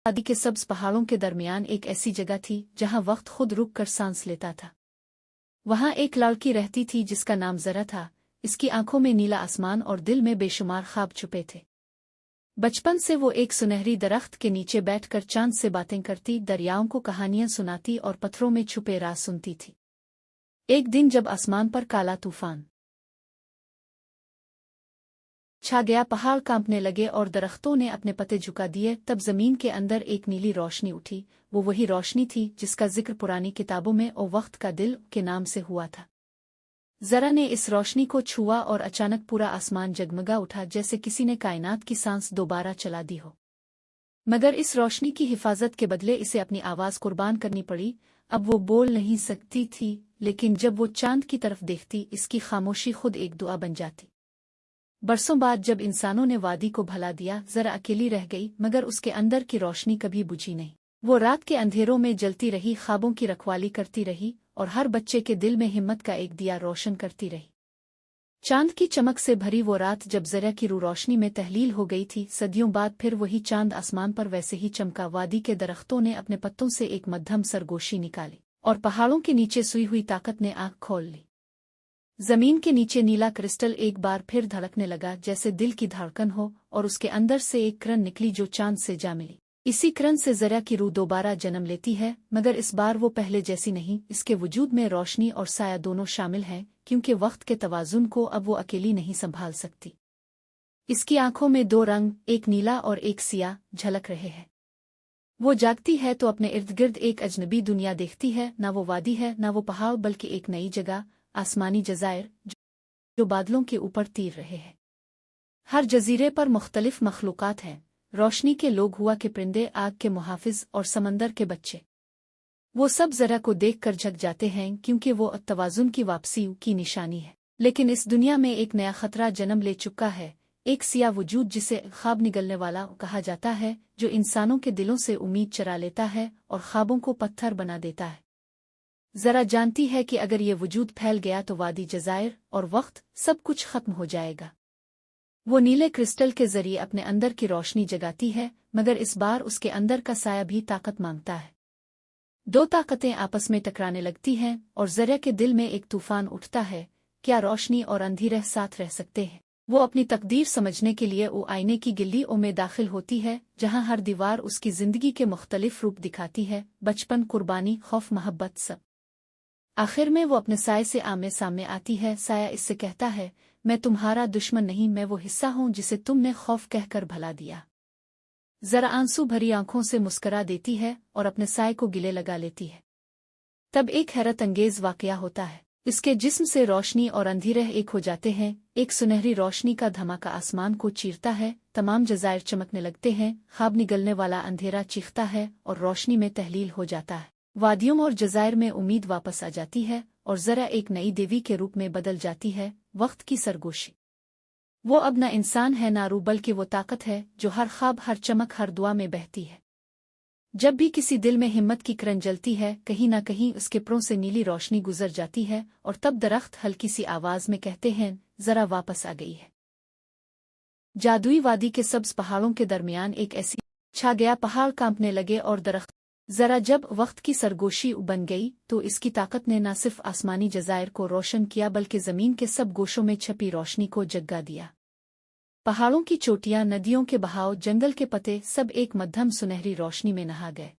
वादी के सब्ज पहाड़ों के दरमियान एक ऐसी जगह थी जहां वक्त खुद रुक कर सांस लेता था। वहां एक लड़की रहती थी जिसका नाम जरा था। इसकी आंखों में नीला आसमान और दिल में बेशुमार ख्वाब छुपे थे। बचपन से वो एक सुनहरी दरख्त के नीचे बैठकर चांद से बातें करती, दरियाओं को कहानियां सुनाती और पत्थरों में छुपे राज सुनती थी। एक दिन जब आसमान पर काला तूफान छा गया, पहाड़ कांपने लगे और दरख्तों ने अपने पत्ते झुका दिए, तब जमीन के अंदर एक नीली रोशनी उठी। वो वही रोशनी थी जिसका जिक्र पुरानी किताबों में ओ वक्त का दिल के नाम से हुआ था। जरा ने इस रोशनी को छुआ और अचानक पूरा आसमान जगमगा उठा, जैसे किसी ने कायनात की सांस दोबारा चला दी हो। मगर इस रोशनी की हिफाजत के बदले इसे अपनी आवाज कुर्बान करनी पड़ी। अब वो बोल नहीं सकती थी, लेकिन जब वो चांद की तरफ देखती, इसकी खामोशी खुद एक दुआ बन जाती। बरसों बाद जब इंसानों ने वादी को भला दिया, जरा अकेली रह गई, मगर उसके अंदर की रोशनी कभी बुझी नहीं। वो रात के अंधेरों में जलती रही, ख्वाबों की रखवाली करती रही और हर बच्चे के दिल में हिम्मत का एक दिया रोशन करती रही। चांद की चमक से भरी वो रात जब जरा की रूह रोशनी में तहलील हो गई थी, सदियों बाद फिर वही चांद आसमान पर वैसे ही चमका। वादी के दरख्तों ने अपने पत्तों से एक मध्यम सरगोशी निकाली और पहाड़ों के नीचे सोई हुई ताकत ने आंख खोल ली। जमीन के नीचे नीला क्रिस्टल एक बार फिर धड़कने लगा, जैसे दिल की धड़कन हो, और उसके अंदर से एक किरण निकली जो चांद से जा मिली। इसी किरण से जरा की रूह दोबारा जन्म लेती है, मगर इस बार वो पहले जैसी नहीं। इसके वजूद में रोशनी और साया दोनों शामिल हैं, क्योंकि वक्त के तवाजुन को अब वो अकेली नहीं संभाल सकती। इसकी आंखों में दो रंग, एक नीला और एक सिया, झलक रहे हैं। वो जागती है तो अपने इर्द गिर्द एक अजनबी दुनिया देखती है। ना वो वादी है, ना वो पहाड़, बल्कि एक नई जगह, आसमानी जज़ायर जो बादलों के ऊपर तीर रहे हैं। हर जजीरे पर मुख्तलिफ मखलूकात हैं, रोशनी के लोग, हुआ के परिंदे, आग के मुहाफिज और समंदर के बच्चे। वो सब जरा को देखकर झक जाते हैं, क्योंकि वो तवाजुन की वापसी की निशानी है। लेकिन इस दुनिया में एक नया खतरा जन्म ले चुका है, एक सिया वजूद जिसे ख्वाब निगलने वाला कहा जाता है, जो इंसानों के दिलों से उम्मीद चरा लेता है और ख्वाबों को पत्थर बना देता है। जरा जानती है कि अगर ये वजूद फैल गया तो वादी, जज़ायर और वक्त सब कुछ खत्म हो जाएगा। वो नीले क्रिस्टल के जरिए अपने अंदर की रोशनी जगाती है, मगर इस बार उसके अंदर का साया भी ताकत मांगता है। दो ताकतें आपस में टकराने लगती हैं और जरा के दिल में एक तूफान उठता है। क्या रोशनी और अंधेरे साथ रह सकते हैं? वो अपनी तकदीर समझने के लिए वो आईने की गिल्लियों में दाखिल होती है, जहां हर दीवार उसकी जिंदगी के मुख्तलिफ रूप दिखाती है, बचपन, कुर्बानी, खौफ, मोहब्बत, सब। आखिर में वो अपने साये से आमने सामने आती है। साया इससे कहता है, मैं तुम्हारा दुश्मन नहीं, मैं वो हिस्सा हूं जिसे तुमने खौफ कहकर भला दिया। जरा आंसू भरी आंखों से मुस्करा देती है और अपने साये को गिले लगा लेती है। तब एक हैरत अंगेज वाकया होता है। इसके जिस्म से रोशनी और अंधेरे एक हो जाते हैं। एक सुनहरी रोशनी का धमाका आसमान को चीरता है, तमाम जज़ायर चमकने लगते हैं, ख्वाब निगलने वाला अंधेरा चीखता है और रोशनी में तहलील हो जाता है। वादियों और जज़ायर में उम्मीद वापस आ जाती है और जरा एक नई देवी के रूप में बदल जाती है। वक्त की सरगोशी। वो अब न इंसान है ना रूह, बल्कि वो ताकत है जो हर ख्वाब, हर चमक, हर दुआ में बहती है। जब भी किसी दिल में हिम्मत की किरण जलती है, कहीं ना कहीं उसके परों से नीली रोशनी गुजर जाती है और तब दरख्त हल्की सी आवाज में कहते हैं, जरा वापस आ गई है। जादुई वादी के सब्ज पहाड़ों के दरमियान एक ऐसी छा गया, पहाड़ कांपने लगे और दरख्त। जरा जब वक्त की सरगोशी बन गई तो इसकी ताकत ने न सिर्फ आसमानी जज़ायर को रोशन किया, बल्कि जमीन के सब गोशों में छपी रोशनी को जगा दिया। पहाड़ों की चोटियां, नदियों के बहाव, जंगल के पत्ते, सब एक मध्यम सुनहरी रोशनी में नहा गए।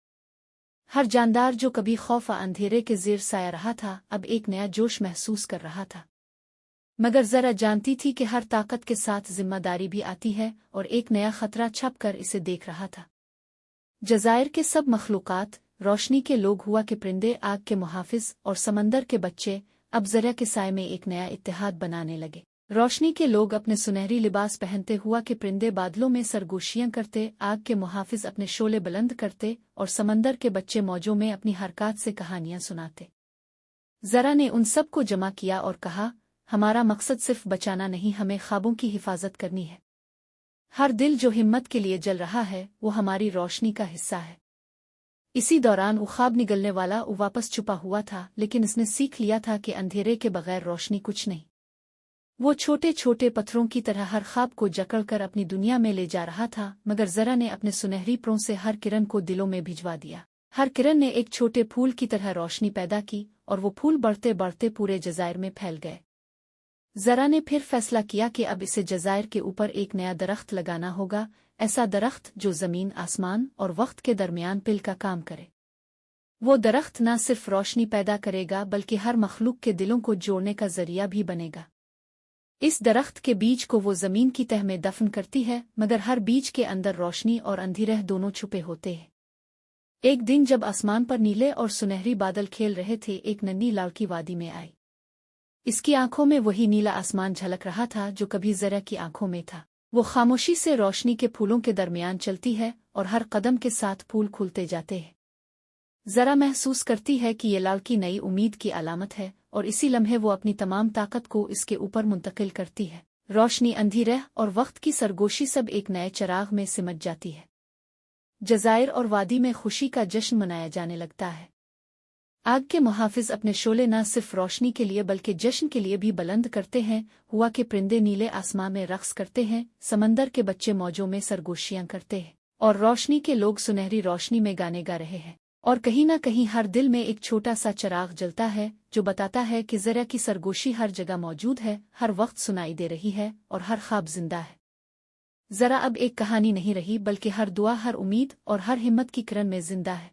हर जानदार जो कभी खौफ अंधेरे के ज़ेर साया रहा था, अब एक नया जोश महसूस कर रहा था। मगर जरा जानती थी कि हर ताकत के साथ जिम्मेदारी भी आती है, और एक नया खतरा छप कर इसे देख रहा था। जज़ायर के सब मखलूकात, रोशनी के लोग, हुआ के परिंदे, आग के मुहाफिज और समंदर के बच्चे अब जरा के साए में एक नया इत्तेहाद बनाने लगे। रोशनी के लोग अपने सुनहरी लिबास पहनते, हुआ के परिंदे बादलों में सरगोशियां करते, आग के मुहाफिज अपने शोले बुलंद करते और समंदर के बच्चे मौजों में अपनी हरकत से कहानियां सुनाते। जरा ने उन सब को जमा किया और कहा, हमारा मकसद सिर्फ बचाना नहीं, हमें ख्वाबों की हिफाजत करनी है। हर दिल जो हिम्मत के लिए जल रहा है, वो हमारी रोशनी का हिस्सा है। इसी दौरान वो ख्वाब निगलने वाला वो वापस छुपा हुआ था, लेकिन इसने सीख लिया था कि अंधेरे के बगैर रोशनी कुछ नहीं। वो छोटे छोटे पत्थरों की तरह हर ख्वाब को जकड़कर अपनी दुनिया में ले जा रहा था, मगर जरा ने अपने सुनहरी प्रों से हर किरण को दिलों में भिजवा दिया। हर किरण ने एक छोटे फूल की तरह रोशनी पैदा की और वो फूल बढ़ते बढ़ते पूरे जजायर में फैल गए। जरा ने फिर फैसला किया कि अब इसे जजायर के ऊपर एक नया दरख्त लगाना होगा, ऐसा दरख्त जो जमीन, आसमान और वक्त के दरमियान पिल का काम करे। वो दरख्त न सिर्फ रोशनी पैदा करेगा बल्कि हर मखलूक के दिलों को जोड़ने का जरिया भी बनेगा। इस दरख्त के बीज को वो जमीन की तह में दफन करती है, मगर हर बीज के अंदर रोशनी और अंधेरे दोनों छुपे होते हैं। एक दिन जब आसमान पर नीले और सुनहरी बादल खेल रहे थे, एक नन्ही लड़की वादी में आई। इसकी आंखों में वही नीला आसमान झलक रहा था जो कभी जरा की आंखों में था। वो खामोशी से रोशनी के फूलों के दरमियान चलती है और हर कदम के साथ फूल खुलते जाते हैं। जरा महसूस करती है कि ये लड़की नई उम्मीद की अलामत है और इसी लम्हे वो अपनी तमाम ताकत को इसके ऊपर मुंतकिल करती है। रोशनी, अंधेरे और वक्त की सरगोशी सब एक नए चिराग में सिमट जाती है। जजायर और वादी में खुशी का जश्न मनाया जाने लगता है। आग के मुहाफिज अपने शोले न सिर्फ रोशनी के लिए बल्कि जश्न के लिए भी बुलंद करते हैं। हुआ के परिंदे नीले आसमां में रक्स करते हैं, समंदर के बच्चे मौजों में सरगोशियां करते हैं और रोशनी के लोग सुनहरी रोशनी में गाने गा रहे हैं। और कहीं न कहीं हर दिल में एक छोटा सा चिराग जलता है जो बताता है कि जरा की सरगोशी हर जगह मौजूद है, हर वक्त सुनाई दे रही है और हर ख्वाब जिंदा है। जरा अब एक कहानी नहीं रही बल्कि हर दुआ, हर उम्मीद और हर हिम्मत की किरण में जिंदा है।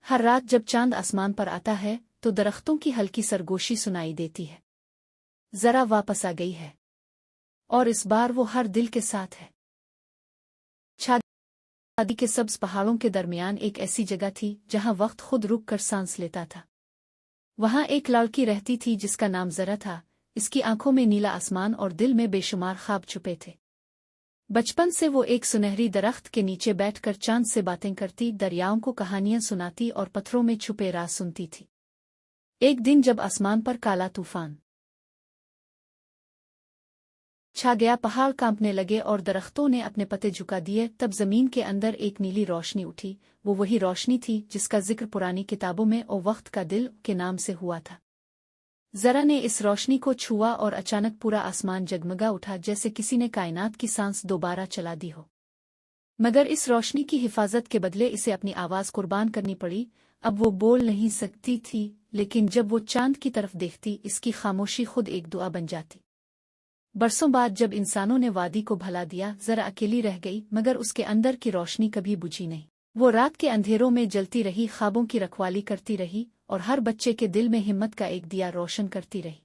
हर रात जब चांद आसमान पर आता है तो दरख्तों की हल्की सरगोशी सुनाई देती है। जरा वापस आ गई है और इस बार वो हर दिल के साथ है। वादी के सब्ज पहाड़ों के दरमियान एक ऐसी जगह थी जहां वक्त खुद रुक कर सांस लेता था। वहां एक लड़की रहती थी जिसका नाम जरा था। इसकी आंखों में नीला आसमान और दिल में बेशुमार ख्वाब छुपे थे। बचपन से वो एक सुनहरी दरख्त के नीचे बैठकर चांद से बातें करती, दरियाओं को कहानियां सुनाती और पत्थरों में छुपे राज सुनती थी। एक दिन जब आसमान पर काला तूफान छा गया, पहाड़ कांपने लगे और दरख्तों ने अपने पत्ते झुका दिए, तब जमीन के अंदर एक नीली रोशनी उठी। वो वही रोशनी थी जिसका जिक्र पुरानी किताबों में ओ वक्त का दिल के नाम से हुआ था। जरा ने इस रोशनी को छुआ और अचानक पूरा आसमान जगमगा उठा, जैसे किसी ने कायनात की सांस दोबारा चला दी हो। मगर इस रोशनी की हिफाजत के बदले इसे अपनी आवाज कुर्बान करनी पड़ी। अब वो बोल नहीं सकती थी, लेकिन जब वो चांद की तरफ देखती, इसकी खामोशी खुद एक दुआ बन जाती। बरसों बाद जब इंसानों ने वादी को भला दिया, जरा अकेली रह गई, मगर उसके अंदर की रोशनी कभी बुझी नहीं। वो रात के अंधेरों में जलती रही, ख्वाबों की रखवाली करती रही और हर बच्चे के दिल में हिम्मत का एक दिया रोशन करती रही।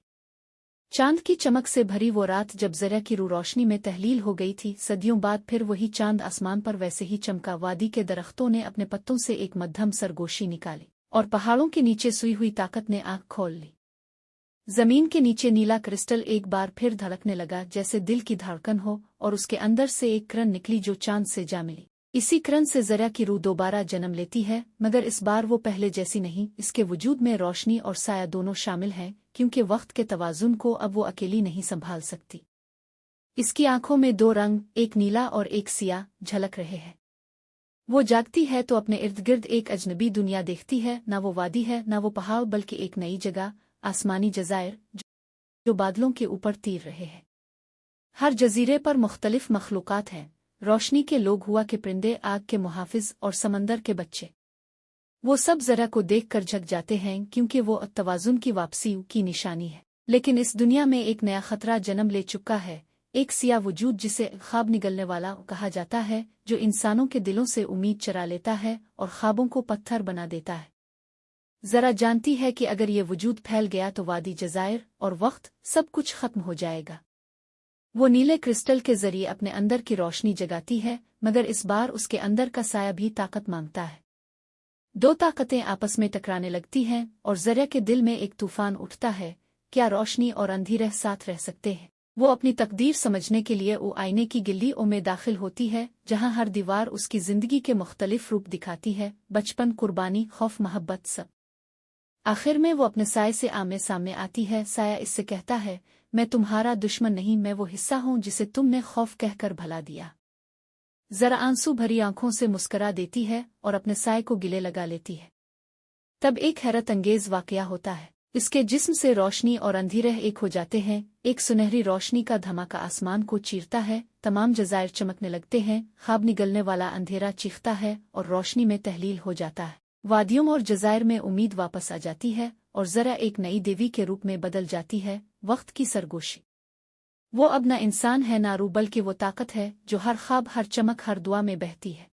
चांद की चमक से भरी वो रात जब जरा की रूह रोशनी में तहलील हो गई थी, सदियों बाद फिर वही चांद आसमान पर वैसे ही चमका। वादी के दरख्तों ने अपने पत्तों से एक मध्यम सरगोशी निकाली और पहाड़ों के नीचे सोई हुई ताकत ने आंख खोल ली। जमीन के नीचे नीला क्रिस्टल एक बार फिर धड़कने लगा, जैसे दिल की धड़कन हो, और उसके अंदर से एक किरण निकली जो चांद से जा मिली। इसी किरण से जरा की रूह दोबारा जन्म लेती है, मगर इस बार वो पहले जैसी नहीं। इसके वजूद में रोशनी और साया दोनों शामिल हैं, क्योंकि वक्त के तवाजुन को अब वो अकेली नहीं संभाल सकती। इसकी आंखों में दो रंग, एक नीला और एक सियाह, झलक रहे हैं। वो जागती है तो अपने इर्द गिर्द एक अजनबी दुनिया देखती है। ना वो वादी है, ना वो पहाड़, बल्कि एक नई जगह, आसमानी जजायर जो बादलों के ऊपर तीर रहे हैं। हर जजीरे पर मुख्तलिफ मखलूकात हैं, रोशनी के लोग, हुआ के परिंदे, आग के मुहाफिज और समंदर के बच्चे। वो सब जरा को देखकर झक जाते हैं, क्योंकि वो तवाजुन की वापसी की निशानी है। लेकिन इस दुनिया में एक नया खतरा जन्म ले चुका है, एक सियाह वजूद जिसे ख्वाब निगलने वाला कहा जाता है, जो इंसानों के दिलों से उम्मीद चरा लेता है और ख्वाबों को पत्थर बना देता है। जरा जानती है कि अगर ये वजूद फैल गया तो वादी, जजायर और वक्त सब कुछ खत्म हो जाएगा। वो नीले क्रिस्टल के जरिए अपने अंदर की रोशनी जगाती है, मगर इस बार उसके अंदर का साया भी ताकत मांगता है। दो ताकतें आपस में टकराने लगती हैं और जरा के दिल में एक तूफान उठता है। क्या रोशनी और अंधेरे साथ रह सकते हैं? वो अपनी तकदीर समझने के लिए वो आईने की गिल्लियों में दाखिल होती है, जहां हर दीवार उसकी जिंदगी के मुख्तलिफ रूप दिखाती है, बचपन, कुर्बानी, खौफ, मोहब्बत, सब। आखिर में वो अपने साये से आमने सामने आती है। साया इससे कहता है, मैं तुम्हारा दुश्मन नहीं, मैं वो हिस्सा हूँ जिसे तुमने खौफ कहकर भला दिया। जरा आंसू भरी आंखों से मुस्करा देती है और अपने साये को गिले लगा लेती है। तब एक हैरत अंगेज वाकया होता है। इसके जिस्म से रोशनी और अंधेरे एक हो जाते हैं। एक सुनहरी रोशनी का धमाका आसमान को चीरता है, तमाम जज़ायर चमकने लगते हैं, ख्वाब निगलने वाला अंधेरा चीखता है और रोशनी में तहलील हो जाता है। वादियों और जज़ायर में उम्मीद वापस आ जाती है और ज़रा एक नई देवी के रूप में बदल जाती है। वक्त की सरगोशी। वो अब न इंसान है ना रूह, बल्कि वो ताकत है जो हर ख्वाब, हर चमक, हर दुआ में बहती है।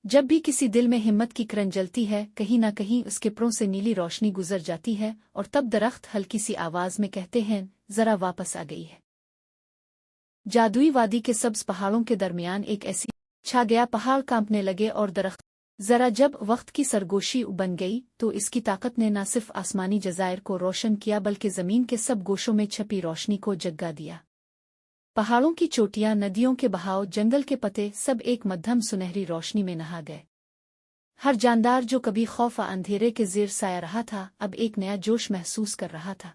जब भी किसी दिल में हिम्मत की किरण जलती है, कहीं ना कहीं उसके परों से नीली रोशनी गुजर जाती है और तब दरख्त हल्की सी आवाज में कहते हैं, जरा वापस आ गई है। जादुई वादी के सब्ज पहाड़ों के दरमियान एक ऐसी छा गया, पहाड़ कांपने लगे और दरख्त जरा जब वक्त की सरगोशी बन गई तो इसकी ताकत ने न सिर्फ आसमानी जज़ायर को रोशन किया बल्कि जमीन के सब गोशों में छपी रोशनी को जगा दिया। पहाड़ों की चोटियां, नदियों के बहाव, जंगल के पते सब एक मध्यम सुनहरी रोशनी में नहा गए। हर जानदार जो कभी खौफ अंधेरे के ज़ेर साया रहा था, अब एक नया जोश महसूस कर रहा था।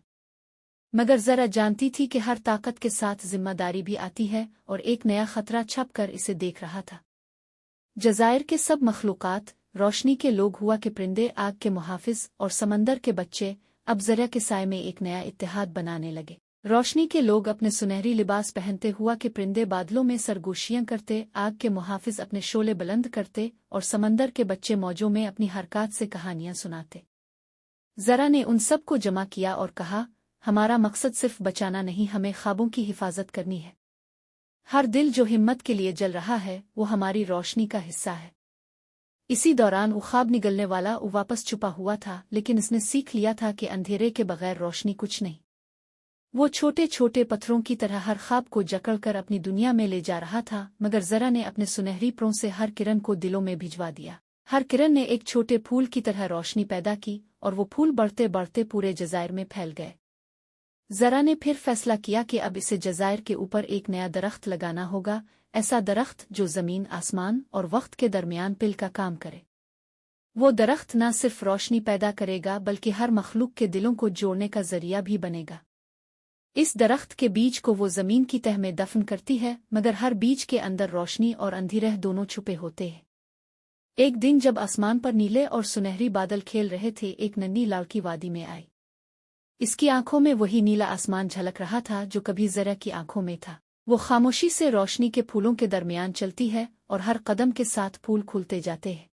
मगर जरा जानती थी कि हर ताकत के साथ जिम्मेदारी भी आती है और एक नया खतरा छप कर इसे देख रहा था। जज़ायर के सब मखलूकात, रोशनी के लोग, हुआ के परिंदे, आग के मुहाफिज और समंदर के बच्चे अब ज़रा के साय में एक नया इत्तेहाद बनाने लगे। रोशनी के लोग अपने सुनहरी लिबास पहनते, हुआ के परिंदे बादलों में सरगोशियां करते, आग के मुहाफिज अपने शोले बुलंद करते और समंदर के बच्चे मौजों में अपनी हरकत से कहानियां सुनाते। ज़रा ने उन सब को जमा किया और कहा, हमारा मकसद सिर्फ बचाना नहीं, हमें ख्वाबों की हिफाजत करनी है। हर दिल जो हिम्मत के लिए जल रहा है वो हमारी रोशनी का हिस्सा है। इसी दौरान वो ख्वाब निगलने वाला वो वापस छुपा हुआ था, लेकिन इसने सीख लिया था कि अंधेरे के बगैर रोशनी कुछ नहीं। वो छोटे छोटे पत्थरों की तरह हर ख्वाब को जकड़कर अपनी दुनिया में ले जा रहा था, मगर ज़रा ने अपने सुनहरी परों से हर किरण को दिलों में भिजवा दिया। हर किरण ने एक छोटे फूल की तरह रोशनी पैदा की और वो फूल बढ़ते बढ़ते पूरे जज़ायर में फैल गए। ज़रा ने फिर फैसला किया कि अब इसे जज़ायर के ऊपर एक नया दरख्त लगाना होगा, ऐसा दरख्त जो ज़मीन, आसमान और वक्त के दरमियान पिल का काम करे। वो दरख्त न सिर्फ रोशनी पैदा करेगा बल्कि हर मखलूक के दिलों को जोड़ने का जरिया भी बनेगा। इस दरख्त के बीज को वो ज़मीन की तह में दफन करती है, मगर हर बीज के अंदर रोशनी और अंधेरे दोनों छुपे होते हैं। एक दिन जब आसमान पर नीले और सुनहरी बादल खेल रहे थे, एक नन्ही लड़की वादी में आई। इसकी आंखों में वही नीला आसमान झलक रहा था जो कभी ज़रा की आंखों में था। वो खामोशी से रोशनी के फूलों के दरमियान चलती है और हर कदम के साथ फूल खुलते जाते हैं।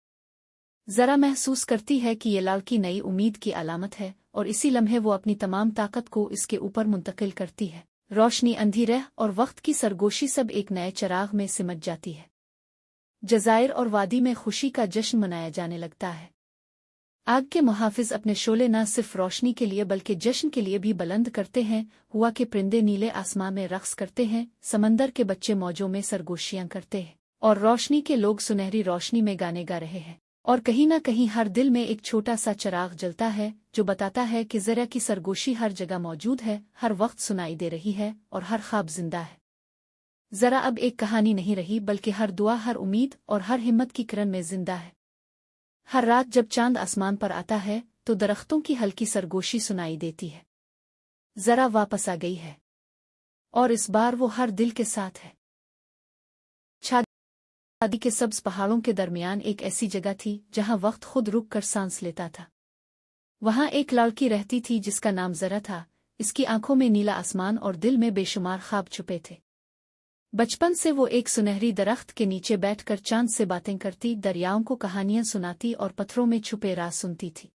ज़रा महसूस करती है कि ये लड़की नई उम्मीद की अलामत है और इसी लम्हे वो अपनी तमाम ताकत को इसके ऊपर मुंतकिल करती है। रोशनी, अंधेरे और वक्त की सरगोशी सब एक नए चिराग में सिमट जाती है। जज़ायर और वादी में खुशी का जश्न मनाया जाने लगता है। आग के मुहाफिज अपने शोले न सिर्फ रोशनी के लिए बल्कि जश्न के लिए भी बुलंद करते हैं। हुआ के परिंदे नीले आसमान में रक्स करते हैं, समंदर के बच्चे मौजों में सरगोशियां करते हैं और रोशनी के लोग सुनहरी रोशनी में गाने गा रहे हैं। और कहीं ना कहीं हर दिल में एक छोटा सा चिराग जलता है जो बताता है कि ज़रा की सरगोशी हर जगह मौजूद है, हर वक्त सुनाई दे रही है और हर ख्वाब जिंदा है। ज़रा अब एक कहानी नहीं रही बल्कि हर दुआ, हर उम्मीद और हर हिम्मत की किरण में जिंदा है। हर रात जब चांद आसमान पर आता है तो दरख्तों की हल्की सरगोशी सुनाई देती है। ज़रा वापस आ गई है और इस बार वो हर दिल के साथ है। छादी के सब्ज पहाड़ों के दरमियान एक ऐसी जगह थी जहां वक्त खुद रुक कर सांस लेता था। वहां एक लड़की रहती थी जिसका नाम ज़रा था। इसकी आंखों में नीला आसमान और दिल में बेशुमार ख्वाब छुपे थे। बचपन से वो एक सुनहरी दरख्त के नीचे बैठकर चांद से बातें करती, दरियाओं को कहानियां सुनाती और पत्थरों में छुपे राज सुनती थी।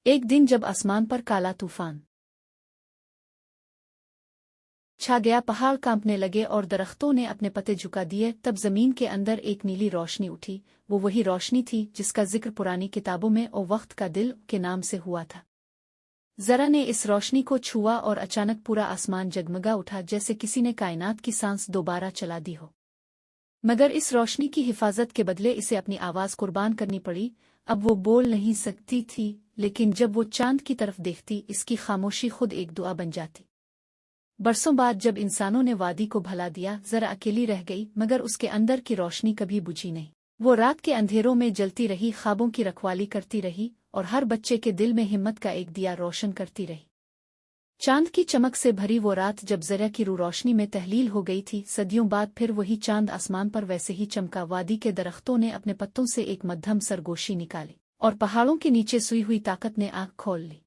एक दिन जब आसमान पर काला तूफान छा गया, पहाड़ कांपने लगे और दरख्तों ने अपने पत्ते झुका दिए, तब जमीन के अंदर एक नीली रोशनी उठी। वो वही रोशनी थी जिसका जिक्र पुरानी किताबों में ओ वक्त का दिल के नाम से हुआ था। ज़रा ने इस रोशनी को छुआ और अचानक पूरा आसमान जगमगा उठा, जैसे किसी ने कायनात की सांस दोबारा चला दी हो। मगर इस रोशनी की हिफाजत के बदले इसे अपनी आवाज़ कुर्बान करनी पड़ी। अब वो बोल नहीं सकती थी, लेकिन जब वो चांद की तरफ देखती, इसकी खामोशी खुद एक दुआ बन जाती। बरसों बाद जब इंसानों ने वादी को भला दिया, ज़रा अकेली रह गई, मगर उसके अंदर की रोशनी कभी बुझी नहीं। वो रात के अंधेरों में जलती रही, ख्वाबों की रखवाली करती रही और हर बच्चे के दिल में हिम्मत का एक दिया रोशन करती रही। चांद की चमक से भरी वो रात जब ज़रा की रूह रोशनी में तहलील हो गई थी, सदियों बाद फिर वही चांद आसमान पर वैसे ही चमका। वादी के दरख्तों ने अपने पत्तों से एक मध्यम सरगोशी निकाली और पहाड़ों के नीचे सुई हुई ताकत ने आंख खोल ली।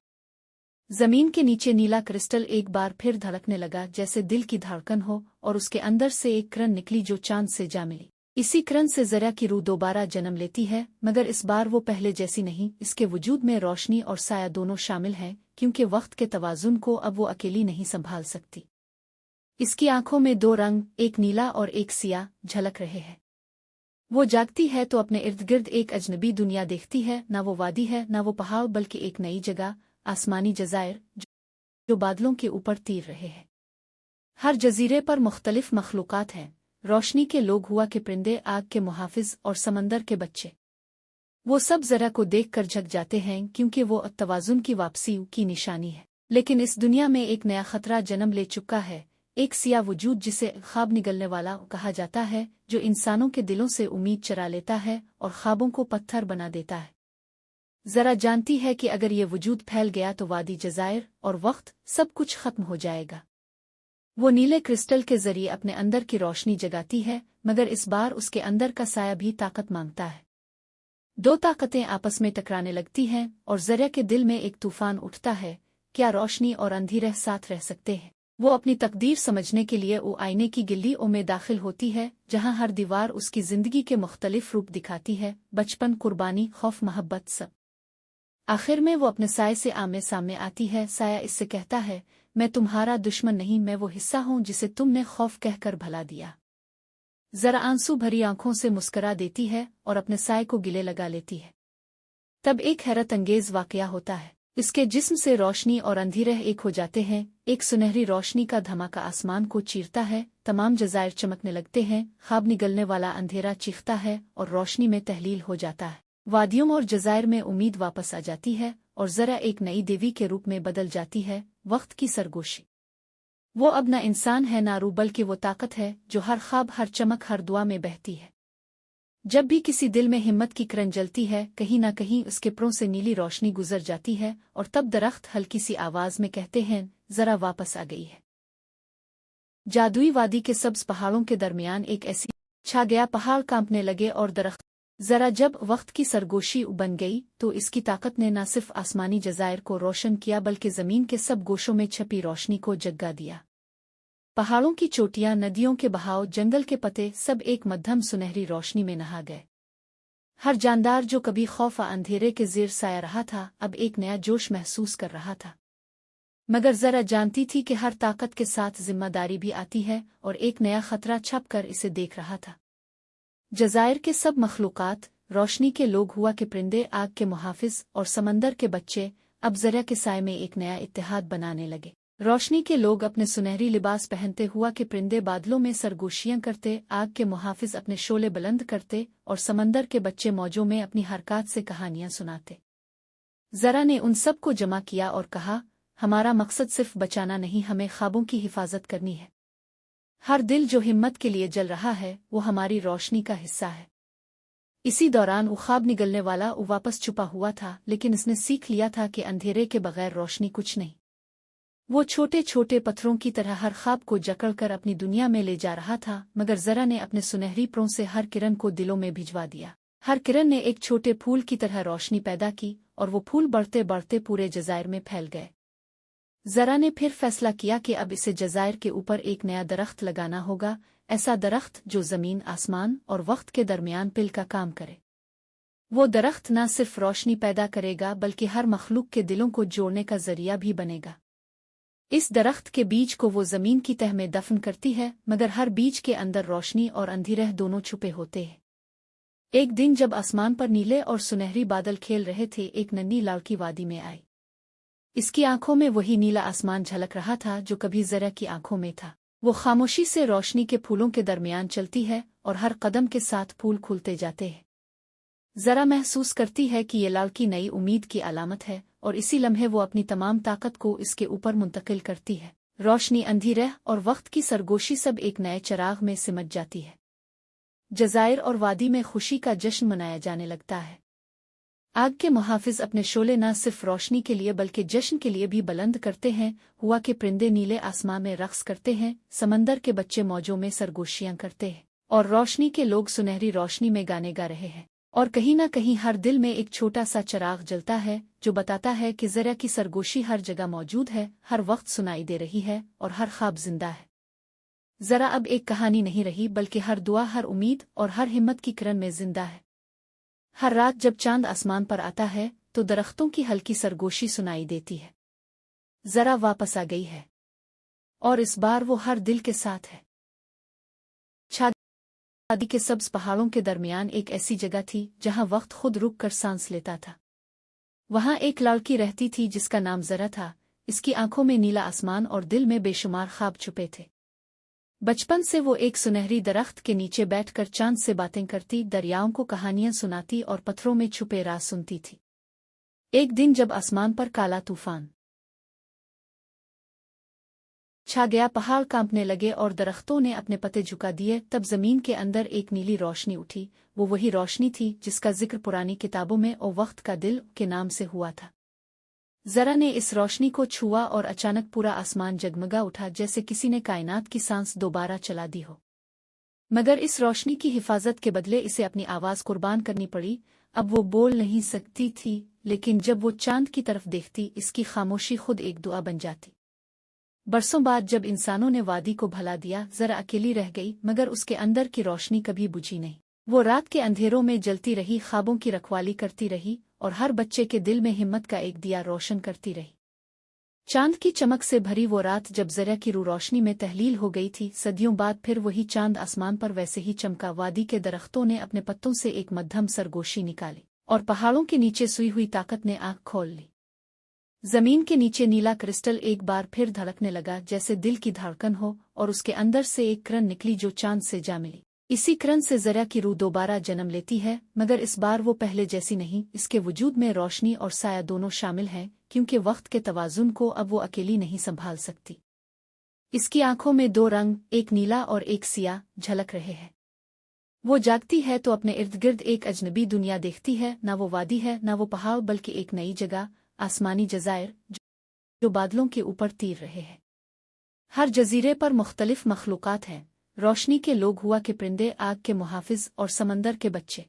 जमीन के नीचे नीला क्रिस्टल एक बार फिर धड़कने लगा जैसे दिल की धड़कन हो, और उसके अंदर से एक किरण निकली जो चांद से जा मिली। इसी किरण से जरा की रूह दोबारा जन्म लेती है, मगर इस बार वो पहले जैसी नहीं। इसके वजूद में रोशनी और साया दोनों शामिल हैं, क्योंकि वक्त के तवाजुन को अब वो अकेली नहीं संभाल सकती। इसकी आंखों में दो रंग, एक नीला और एक सियाह, झलक रहे हैं। वो जागती है तो अपने इर्द गिर्द एक अजनबी दुनिया देखती है। ना वो वादी है, ना वो पहाड़, बल्कि एक नई जगह, आसमानी जज़ायर जो बादलों के ऊपर तीर रहे हैं। हर जजीरे पर मुख्तलिफ मखलूक़ात हैं, रोशनी के लोग, हुआ के परिंदे, आग के मुहाफिज और समंदर के बच्चे। वो सब जरा को देखकर झक जाते हैं, क्योंकि वो तवाज़ुन की वापसी की निशानी है। लेकिन इस दुनिया में एक नया खतरा जन्म ले चुका है, एक सिया वजूद जिसे ख्वाब निगलने वाला कहा जाता है, जो इंसानों के दिलों से उम्मीद चरा लेता है और ख्वाबों को पत्थर बना देता है। जरा जानती है कि अगर ये वजूद फैल गया तो वादी, जज़ायर और वक्त सब कुछ खत्म हो जाएगा। वो नीले क्रिस्टल के जरिए अपने अंदर की रोशनी जगाती है, मगर इस बार उसके अंदर का साया भी ताकत मांगता है। दो ताकतें आपस में टकराने लगती हैं और जरा के दिल में एक तूफान उठता है। क्या रोशनी और अंधेरे साथ रह सकते हैं? वो अपनी तकदीर समझने के लिए वो आईने की गिल्लियों में दाखिल होती है, जहां हर दीवार उसकी जिंदगी के मुख्तलिफ रूप दिखाती है, बचपन, कुर्बानी, खौफ, मोहब्बत, सब। आखिर में वो अपने साये से आमने सामने आती है। साया इससे कहता है, मैं तुम्हारा दुश्मन नहीं, मैं वो हिस्सा हूं जिसे तुमने खौफ कहकर भला दिया। जरा आंसू भरी आंखों से मुस्करा देती है और अपने साये को गिले लगा लेती है। तब एक हैरत अंगेज वाकया होता है। इसके जिस्म से रोशनी और अंधेरे एक हो जाते हैं। एक सुनहरी रोशनी का धमाका आसमान को चीरता है, तमाम जज़ायर चमकने लगते हैं, ख्वाब निगलने वाला अंधेरा चीखता है और रोशनी में तहलील हो जाता है। वादियों और जज़ायर में उम्मीद वापस आ जाती है और जरा एक नई देवी के रूप में बदल जाती है, वक्त की सरगोशी। वो अब न इंसान है, ना रूह, बल्कि वो ताकत है जो हर ख्वाब, हर चमक, हर दुआ में बहती है। जब भी किसी दिल में हिम्मत की किरण जलती है, कहीं ना कहीं उसके परों से नीली रोशनी गुजर जाती है, और तब दरख्त हल्की सी आवाज में कहते हैं, जरा वापस आ गई है। जादुई वादी के सब्ज पहाड़ों के दरमियान एक ऐसी छा गया, पहाड़ कांपने लगे और दरख्त। जरा जब वक्त की सरगोशी बन गई तो इसकी ताकत ने न सिर्फ आसमानी जज़ायर को रोशन किया, बल्कि जमीन के सब गोशों में छपी रोशनी को जगा दिया। पहाड़ों की चोटियां, नदियों के बहाव, जंगल के पत्ते, सब एक मध्यम सुनहरी रोशनी में नहा गए। हर जानदार जो कभी खौफ अंधेरे के ज़ेर साया रहा था, अब एक नया जोश महसूस कर रहा था। मगर जरा जानती थी कि हर ताकत के साथ जिम्मेदारी भी आती है, और एक नया खतरा छप कर इसे देख रहा था। जज़ायर के सब मखलूक़ात, रोशनी के लोग, हुआ के परिंदे, आग के मुहाफिज और समंदर के बच्चे, अब जरा के साए में एक नया इत्तेहाद बनाने लगे। रोशनी के लोग अपने सुनहरी लिबास पहनते, हुआ के परिंदे बादलों में सरगोशियां करते, आग के मुहाफिज अपने शोले बुलंद करते और समंदर के बच्चे मौजों में अपनी हरकत से कहानियां सुनाते। जरा ने उन सब को जमा किया और कहा, हमारा मकसद सिर्फ बचाना नहीं, हमें ख्वाबों की हिफाजत करनी है। हर दिल जो हिम्मत के लिए जल रहा है, वो हमारी रोशनी का हिस्सा है। इसी दौरान वो ख्वाब निगलने वाला वो वापस छुपा हुआ था, लेकिन इसने सीख लिया था कि अंधेरे के बगैर रोशनी कुछ नहीं। वो छोटे छोटे पत्थरों की तरह हर ख्वाब को जकड़कर अपनी दुनिया में ले जा रहा था, मगर जरा ने अपने सुनहरी परों से हर किरण को दिलों में भिजवा दिया। हर किरण ने एक छोटे फूल की तरह रोशनी पैदा की, और वो फूल बढ़ते बढ़ते पूरे जज़ायर में फैल गए। जरा ने फिर फैसला किया कि अब इसे जज़ायर के ऊपर एक नया दरख्त लगाना होगा, ऐसा दरख्त जो ज़मीन, आसमान और वक्त के दरमियान पिल का काम करे। वो दरख्त न सिर्फ रोशनी पैदा करेगा, बल्कि हर मखलूक के दिलों को जोड़ने का जरिया भी बनेगा। इस दरख्त के बीज को वो ज़मीन की तह में दफन करती है, मगर हर बीज के अंदर रोशनी और अंधेरे दोनों छुपे होते हैं। एक दिन जब आसमान पर नीले और सुनहरी बादल खेल रहे थे, एक नन्ही लड़की वादी में आई। इसकी आंखों में वही नीला आसमान झलक रहा था जो कभी जरा की आंखों में था। वो खामोशी से रोशनी के फूलों के दरमियान चलती है, और हर कदम के साथ फूल खुलते जाते हैं। जरा महसूस करती है कि ये लड़की नई उम्मीद की अलामत है, और इसी लम्हे वो अपनी तमाम ताकत को इसके ऊपर मुंतकिल करती है। रोशनी, अंधेरे और वक्त की सरगोशी सब एक नए चिराग में सिमट जाती है। जज़ायर और वादी में खुशी का जश्न मनाया जाने लगता है। आग के मुहाफिज अपने शोले न सिर्फ रोशनी के लिए बल्कि जश्न के लिए भी बुलंद करते हैं। हुआ के परिंदे नीले आसमां में रक्स करते हैं, समंदर के बच्चे मौजों में सरगोशियां करते हैं, और रोशनी के लोग सुनहरी रोशनी में गाने गा रहे हैं। और कहीं न कहीं हर दिल में एक छोटा सा चिराग जलता है जो बताता है कि ज़रा की सरगोशी हर जगह मौजूद है, हर वक्त सुनाई दे रही है और हर ख्वाब जिंदा है। ज़रा अब एक कहानी नहीं रही, बल्कि हर दुआ, हर उम्मीद और हर हिम्मत की किरण में जिंदा है। हर रात जब चांद आसमान पर आता है तो दरख्तों की हल्की सरगोशी सुनाई देती है। ज़रा वापस आ गई है और इस बार वो हर दिल के साथ है। शादी के सब्ज पहाड़ों के दरमियान एक ऐसी जगह थी जहां वक्त खुद रुक कर सांस लेता था। वहां एक लड़की रहती थी जिसका नाम ज़रा था। इसकी आंखों में नीला आसमान और दिल में बेशुमार ख्वाब छुपे थे। बचपन से वो एक सुनहरी दरख्त के नीचे बैठकर चांद से बातें करती, दरियाओं को कहानियां सुनाती और पत्थरों में छुपे राज सुनती थी। एक दिन जब आसमान पर काला तूफान छा गया, पहाड़ कांपने लगे और दरख्तों ने अपने पत्ते झुका दिए, तब जमीन के अंदर एक नीली रोशनी उठी। वो वही रोशनी थी जिसका जिक्र पुरानी किताबों में ओ वक्त का दिल के नाम से हुआ था। ज़रा ने इस रोशनी को छुआ और अचानक पूरा आसमान जगमगा उठा, जैसे किसी ने कायनात की सांस दोबारा चला दी हो। मगर इस रोशनी की हिफाजत के बदले इसे अपनी आवाज़ कुर्बान करनी पड़ी। अब वो बोल नहीं सकती थी, लेकिन जब वो चांद की तरफ देखती, इसकी खामोशी खुद एक दुआ बन जाती। बरसों बाद जब इंसानों ने वादी को भला दिया, ज़रा अकेली रह गई, मगर उसके अंदर की रोशनी कभी बुझी नहीं। वो रात के अंधेरों में जलती रही, ख्वाबों की रखवाली करती रही और हर बच्चे के दिल में हिम्मत का एक दिया रोशन करती रही। चांद की चमक से भरी वो रात जब ज़रा की रूह रोशनी में तहलील हो गई थी, सदियों बाद फिर वही चांद आसमान पर वैसे ही चमका। वादी के दरख्तों ने अपने पत्तों से एक मध्यम सरगोशी निकाली और पहाड़ों के नीचे सोई हुई ताकत ने आंख खोल ली। जमीन के नीचे नीला क्रिस्टल एक बार फिर धड़कने लगा, जैसे दिल की धड़कन हो, और उसके अंदर से एक किरण निकली जो चांद से जा मिली। इसी किरण से ज़रा की रूह दोबारा जन्म लेती है, मगर इस बार वो पहले जैसी नहीं। इसके वजूद में रोशनी और साया दोनों शामिल हैं, क्योंकि वक्त के तवाज़ुन को अब वो अकेली नहीं संभाल सकती। इसकी आंखों में दो रंग, एक नीला और एक सियाह, झलक रहे हैं। वो जागती है तो अपने इर्द गिर्द एक अजनबी दुनिया देखती है। ना वो वादी है, ना वो पहाड़, बल्कि एक नई जगह, आसमानी जज़ायर जो बादलों के ऊपर तीर रहे हैं। हर जजीरे पर मुख्तलिफ मखलूक़ात हैं, रोशनी के लोग, हुआ के परिंदे, आग के मुहाफिज और समंदर के बच्चे।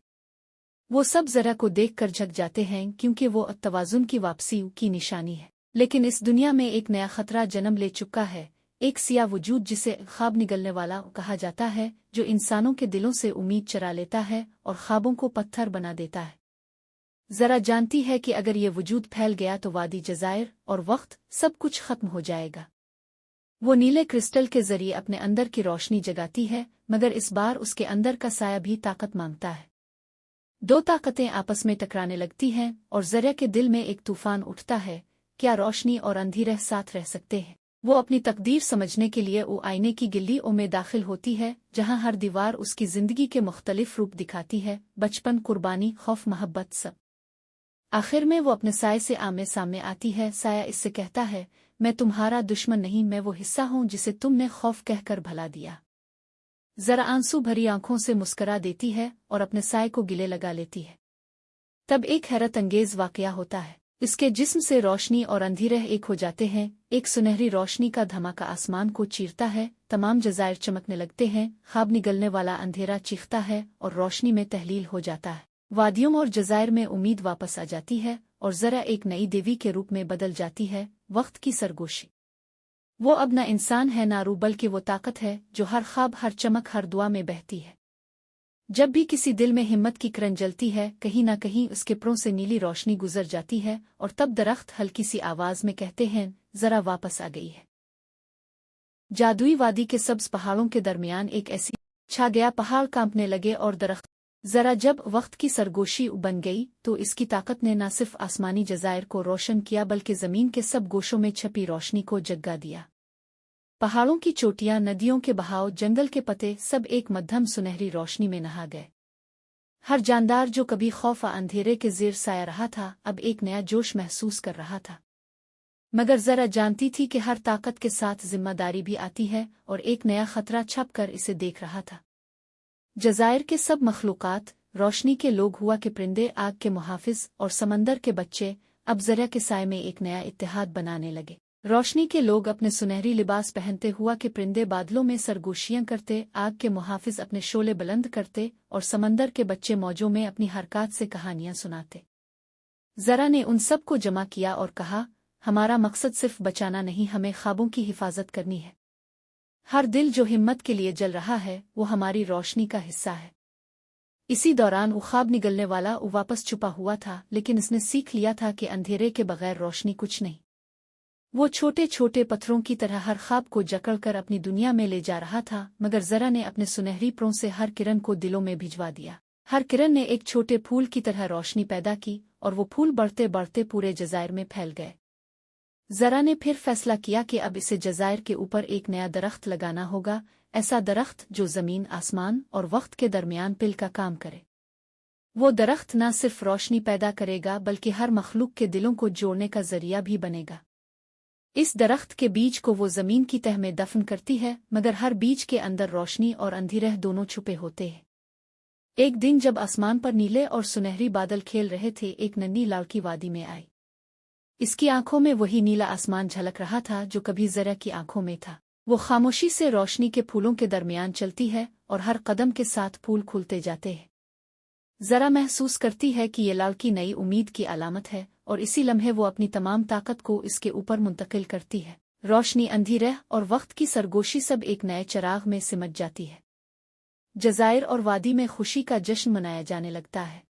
वो सब ज़रा को देखकर झक जाते हैं, क्योंकि वो तवाज़ुन की वापसी की निशानी है। लेकिन इस दुनिया में एक नया खतरा जन्म ले चुका है, एक सिया वजूद जिसे ख्वाब निगलने वाला कहा जाता है, जो इंसानों के दिलों से उम्मीद चरा लेता है और ख्वाबों को पत्थर बना देता है। ज़रा जानती है कि अगर ये वजूद फैल गया तो वादी, जज़ायर और वक्त सब कुछ खत्म हो जाएगा। वो नीले क्रिस्टल के जरिए अपने अंदर की रोशनी जगाती है, मगर इस बार उसके अंदर का साया भी ताकत मांगता है। दो ताकतें आपस में टकराने लगती हैं और ज़रा के दिल में एक तूफान उठता है। क्या रोशनी और अंधेरे साथ रह सकते हैं? वो अपनी तकदीर समझने के लिए वो आईने की गिल्लियों में दाखिल होती है, जहां हर दीवार उसकी जिंदगी के मुख्तलिफ रूप दिखाती है, बचपन, कुर्बानी, खौफ, मोहब्बत, सब। आखिर में वो अपने साये से आमने सामने आती है। साया इससे कहता है, मैं तुम्हारा दुश्मन नहीं, मैं वो हिस्सा हूँ जिसे तुमने खौफ कहकर भला दिया। ज़रा आंसू भरी आंखों से मुस्करा देती है और अपने साये को गिले लगा लेती है। तब एक हैरत अंगेज वाकया होता है। इसके जिस्म से रोशनी और अंधेरे एक हो जाते हैं। एक सुनहरी रोशनी का धमाका आसमान को चीरता है, तमाम जज़ायर चमकने लगते हैं, ख्वाब निगलने वाला अंधेरा चीखता है और रोशनी में तहलील हो जाता है। वादियों और जज़ायर में उम्मीद वापस आ जाती है और ज़रा एक नई देवी के रूप में बदल जाती है। वक्त की सरगोशी। वो अब न इंसान है ना रूह, बल्कि वो ताकत है जो हर ख्वाब, हर चमक, हर दुआ में बहती है। जब भी किसी दिल में हिम्मत की किरण जलती है, कहीं ना कहीं उसके परों से नीली रोशनी गुजर जाती है और तब दरख्त हल्की सी आवाज में कहते हैं, ज़रा वापस आ गई है। जादुई वादी के सब्ज पहाड़ों के दरमियान एक ऐसी छा गया, पहाड़ कांपने लगे और दरख्त। ज़रा जब वक्त की सरगोशी बन गई तो इसकी ताकत ने न सिर्फ आसमानी जज़ायर को रोशन किया, बल्कि ज़मीन के सब गोशों में छपी रोशनी को जगा दिया। पहाड़ों की चोटियां, नदियों के बहाव, जंगल के पत्ते सब एक मध्यम सुनहरी रोशनी में नहा गए। हर जानदार जो कभी खौफ अंधेरे के ज़ेर साया रहा था, अब एक नया जोश महसूस कर रहा था। मगर ज़रा जानती थी कि हर ताकत के साथ जिम्मेदारी भी आती है और एक नया खतरा छप कर इसे देख रहा था। जज़ायर के सब मखलूक़ात, रोशनी के लोग, हुआ के परिंदे, आग के मुहाफिज और समंदर के बच्चे अब ज़रा के साए में एक नया इत्तेहाद बनाने लगे। रोशनी के लोग अपने सुनहरी लिबास पहनते हुआ के परिंदे बादलों में सरगोशियां करते, आग के मुहाफिज अपने शोले बुलंद करते और समंदर के बच्चे मौजों में अपनी हरकत से कहानियां सुनाते। जरा ने उन सब को जमा किया और कहा, हमारा मकसद सिर्फ बचाना नहीं, हमें ख्वाबों की हिफाजत करनी है। हर दिल जो हिम्मत के लिए जल रहा है वो हमारी रोशनी का हिस्सा है। इसी दौरान वो ख्वाब निगलने वाला वो वापस छुपा हुआ था, लेकिन इसने सीख लिया था कि अंधेरे के बगैर रोशनी कुछ नहीं। वो छोटे छोटे पत्थरों की तरह हर ख्वाब को जकड़कर अपनी दुनिया में ले जा रहा था, मगर जरा ने अपने सुनहरी प्रों से हर किरण को दिलों में भिजवा दिया। हर किरण ने एक छोटे फूल की तरह रोशनी पैदा की और वो फूल बढ़ते बढ़ते पूरे जज़ायर में फैल गए। जरा ने फिर फैसला किया कि अब इसे जज़ायर के ऊपर एक नया दरख्त लगाना होगा, ऐसा दरख्त जो ज़मीन, आसमान और वक्त के दरमियान पिल का काम करे। वो दरख्त न सिर्फ रोशनी पैदा करेगा बल्कि हर मखलूक के दिलों को जोड़ने का जरिया भी बनेगा। इस दरख्त के बीज को वो ज़मीन की तह में दफन करती है, मगर हर बीज के अंदर रोशनी और अंधेरे दोनों छुपे होते हैं। एक दिन जब आसमान पर नीले और सुनहरी बादल खेल रहे थे, एक नन्ही लड़की वादी में आई। इसकी आंखों में वही नीला आसमान झलक रहा था जो कभी जरा की आंखों में था। वो खामोशी से रोशनी के फूलों के दरमियान चलती है और हर कदम के साथ फूल खुलते जाते हैं। जरा महसूस करती है कि ये लड़की नई उम्मीद की अलामत है और इसी लम्हे वो अपनी तमाम ताकत को इसके ऊपर मुंतकिल करती है। रोशनी, अंधेरे और वक्त की सरगोशी सब एक नए चिराग में सिमट जाती है। जज़ायर और वादी में खुशी का जश्न मनाया जाने लगता है।